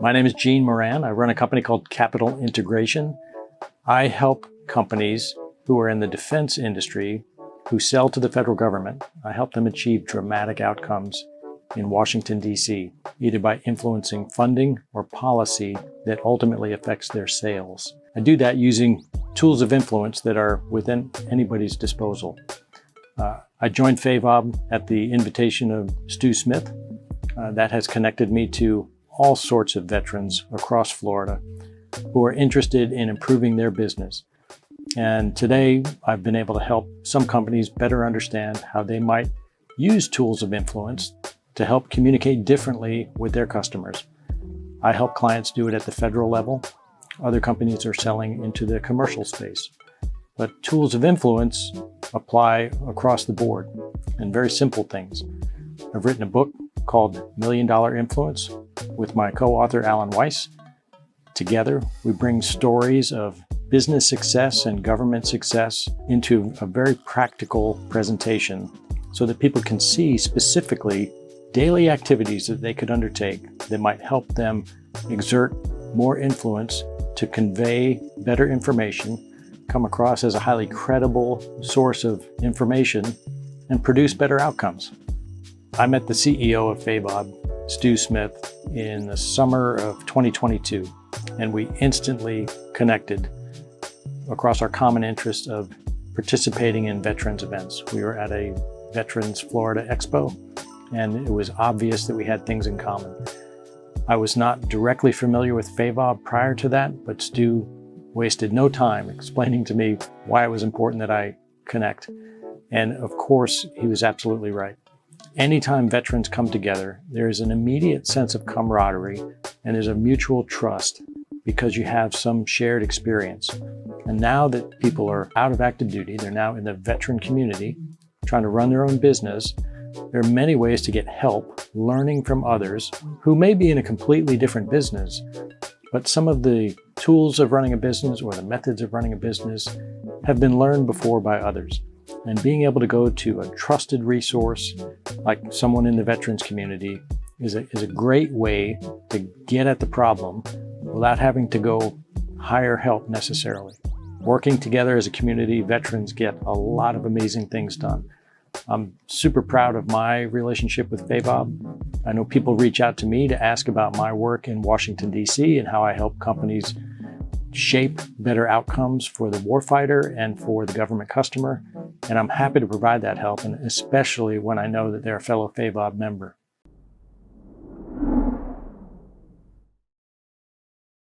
My name is Gene Moran. I run a company called Capital Integration. I help companies who are in the defense industry who sell to the federal government. I help them achieve dramatic outcomes in Washington, D.C., either by influencing funding or policy that ultimately affects their sales. I do that using tools of influence that are within anybody's disposal. I joined FAVOB at the invitation of Stu Smith. That has connected me to all sorts of veterans across Florida who are interested in improving their business. And today, I've been able to help some companies better understand how they might use tools of influence to help communicate differently with their customers. I help clients do it at the federal level. Other companies are selling into the commercial space. But tools of influence apply across the board in very simple things. I've written a book called $1 Million Influence with my co-author, Alan Weiss. Together, we bring stories of business success and government success into a very practical presentation so that people can see specifically daily activities that they could undertake that might help them exert more influence to convey better information, come across as a highly credible source of information, and produce better outcomes. I met the CEO of FAVOB, Stu Smith, in the summer of 2022, and we instantly connected across our common interest of participating in veterans events. We were at a Veterans Florida Expo, and it was obvious that we had things in common. I was not directly familiar with FAVOB prior to that, but Stu wasted no time explaining to me why it was important that I connect. And of course, he was absolutely right. Anytime veterans come together, there is an immediate sense of camaraderie and there's a mutual trust because you have some shared experience. And now that people are out of active duty, they're now in the veteran community, trying to run their own business, there are many ways to get help learning from others who may be in a completely different business, but some of the tools of running a business or the methods of running a business have been learned before by others. And being able to go to a trusted resource like someone in the veterans community is a great way to get at the problem without having to go hire help necessarily. Working together as a community, veterans get a lot of amazing things done. I'm super proud of my relationship with FAVOB. I know people reach out to me to ask about my work in Washington, D.C. and how I help companies shape better outcomes for the warfighter and for the government customer. And I'm happy to provide that help, and especially when I know that they're a fellow FAVOB member.